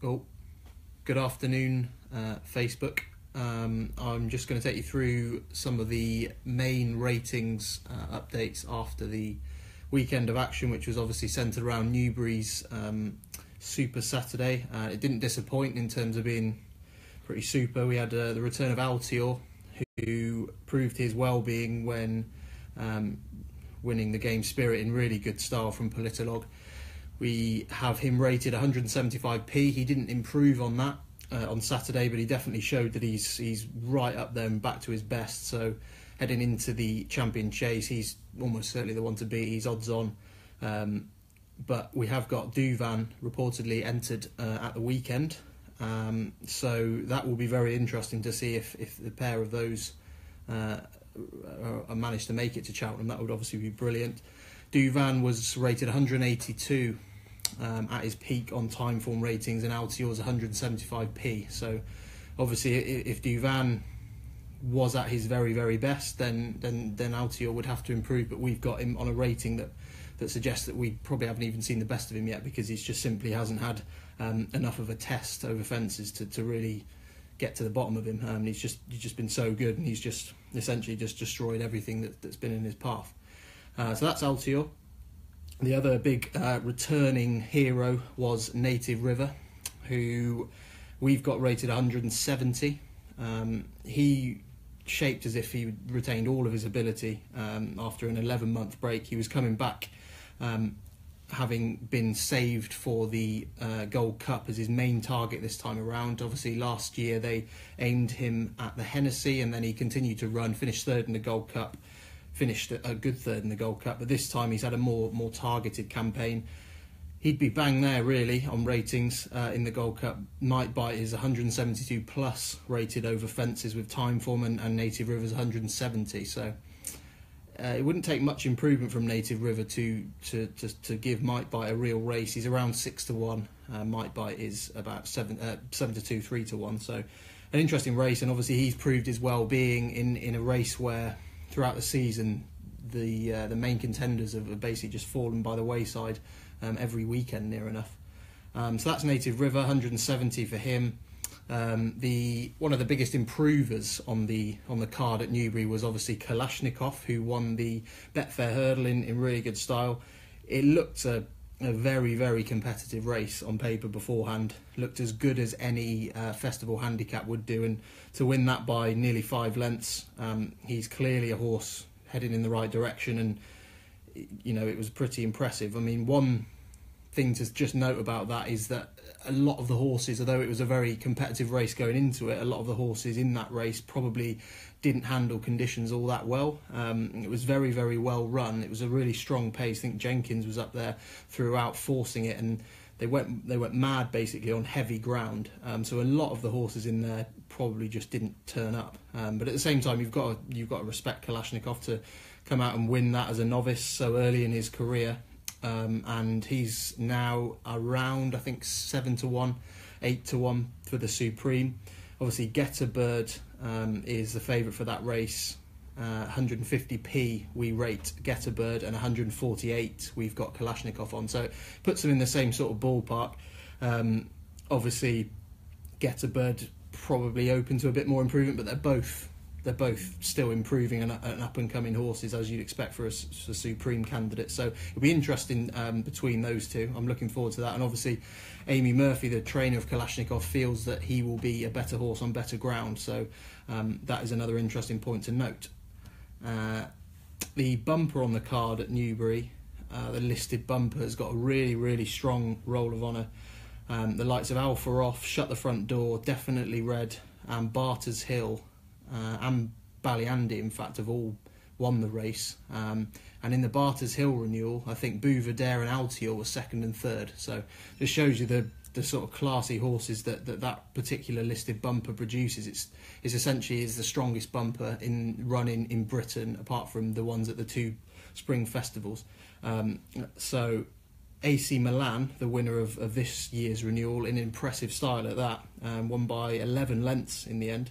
Oh, good afternoon, Facebook. I'm just going to take you through some of the main ratings updates after the weekend of action, which was obviously centred around Newbury's Super Saturday. It didn't disappoint in terms of being pretty super. We had the return of Altior, who proved his well-being when winning the game Spirit in really good style from Politolog. We have him rated 175p. He didn't improve on that on Saturday, but he definitely showed that he's right up there and back to his best. So heading into the champion chase, he's almost certainly the one to beat. He's odds on. But we have got Duvan reportedly entered at the weekend. So that will be very interesting to see if the pair of those are managed to make it to Cheltenham. That would obviously be brilliant. Duvan was rated 182 at his peak on Timeform ratings, and Altior's 175p. So obviously, if Duvan was at his very, very best, then Altior would have to improve. But we've got him on a rating that suggests that we probably haven't even seen the best of him yet, because he's just simply hasn't had enough of a test over fences to really get to the bottom of him. He's just been so good, and he's just essentially just destroyed everything that's been in his path. So that's Altior. The other big returning hero was Native River, who we've got rated 170. He shaped as if he retained all of his ability after an 11-month break. He was coming back, having been saved for the Gold Cup as his main target this time around. Obviously, last year they aimed him at the Hennessy, and then he continued to run, finished third in the Gold Cup. Finished a good third in the Gold Cup, but this time he's had a more targeted campaign. He'd be bang there really on ratings in the Gold Cup. Might Bite is 172 plus rated over fences with Timeform, and Native River's 170. So it wouldn't take much improvement from Native River to give Might Bite a real race. He's around 6-1. Might Bite is about 7-2, 3-1. So an interesting race, and obviously he's proved his well-being in a race where throughout the season, the main contenders have basically just fallen by the wayside every weekend, near enough. So that's Native River, 170 for him. One of the biggest improvers on the card at Newbury was obviously Kalashnikov, who won the Betfair Hurdle in really good style. It looked a very, very competitive race on paper beforehand. Looked as good as any festival handicap would do, and to win that by nearly 5 lengths, he's clearly a horse heading in the right direction, and it was pretty impressive. I mean, one thing to just note about that is that a lot of the horses, although it was a very competitive race going into it, a lot of the horses in that race probably didn't handle conditions all that well. It was very, very well run. It was a really strong pace. I think Jenkins was up there throughout, forcing it, and they went mad basically on heavy ground. So a lot of the horses in there probably just didn't turn up. But at the same time, you've got to respect Kalashnikov to come out and win that as a novice so early in his career. And he's now around, I think, 7-1, 8-1 for the Supreme. Obviously, Get a Bird is the favourite for that race. 150p we rate Get a Bird, and 148 we've got Kalashnikov on. So it puts them in the same sort of ballpark. Obviously, Get a Bird probably open to a bit more improvement, but they're both still improving and up-and-coming horses, as you'd expect for a Supreme candidate. So it'll be interesting between those two. I'm looking forward to that. And obviously, Amy Murphy, the trainer of Kalashnikov, feels that he will be a better horse on better ground. So that is another interesting point to note. The bumper on the card at Newbury, the listed bumper, has got a really, really strong roll of honour. The likes of Alpha Off, Shut the Front Door, Definitely Red, and Barter's Hill, and Ballyandy, in fact, have all won the race. And in the Barter's Hill renewal, I think Bouverdare and Altior were second and third. So just shows you the sort of classy horses that particular listed bumper produces. It's essentially the strongest bumper in running in Britain, apart from the ones at the 2 spring festivals. So AC Milan, the winner of this year's renewal, in impressive style at that, won by 11 lengths in the end.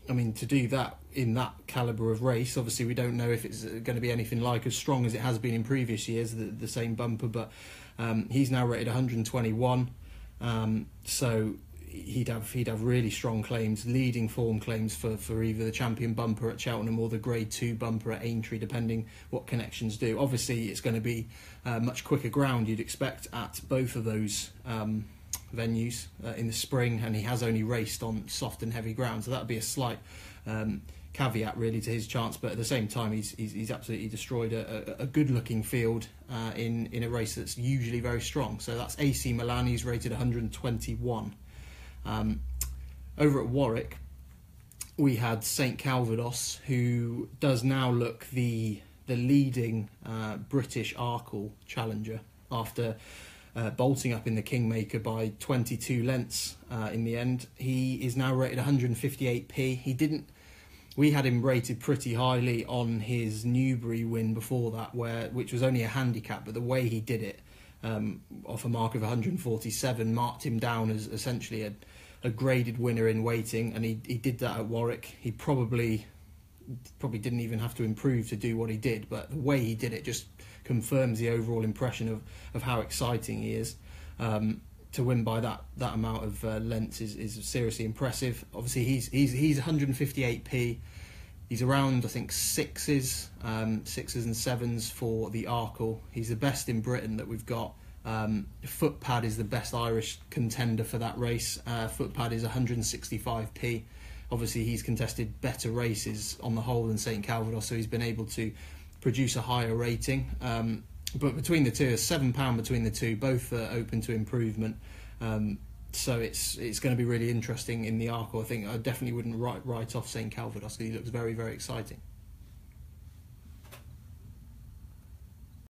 I mean, to do that in that calibre of race, obviously we don't know if it's going to be anything like as strong as it has been in previous years, the same bumper, but he's now rated 121. So he'd have really strong claims, leading form claims for either the champion bumper at Cheltenham or the Grade 2 bumper at Aintree, depending what connections do. Obviously, it's going to be much quicker ground, you'd expect, at both of those venues in the spring, and he has only raced on soft and heavy ground, so that would be a slight caveat really to his chance. But at the same time, he's absolutely destroyed a good looking field in a race that's usually very strong. So that's AC Milan. He's rated 121. Over at Warwick, we had Saint Calvados, who does now look the leading British Arkle challenger after bolting up in the Kingmaker by 22 lengths in the end. He is now rated 158p. We had him rated pretty highly on his Newbury win before that, which was only a handicap, but the way he did it, off a mark of 147, marked him down as essentially a graded winner in waiting, and he did that at Warwick. He probably didn't even have to improve to do what he did, but the way he did it just confirms the overall impression of how exciting he is. To win by that amount of lengths is seriously impressive. Obviously, he's 158p. He's around, I think, sixes and sevens for the Arkle. He's the best in Britain that we've got. Footpad is the best Irish contender for that race. Footpad is 165p. Obviously, he's contested better races on the whole than Saint Calvados, so he's been able to produce a higher rating. But between the two, £7 between the two, both are open to improvement. So it's going to be really interesting in the Arkle. I think I definitely wouldn't write off Saint Calvados because he looks very, very exciting.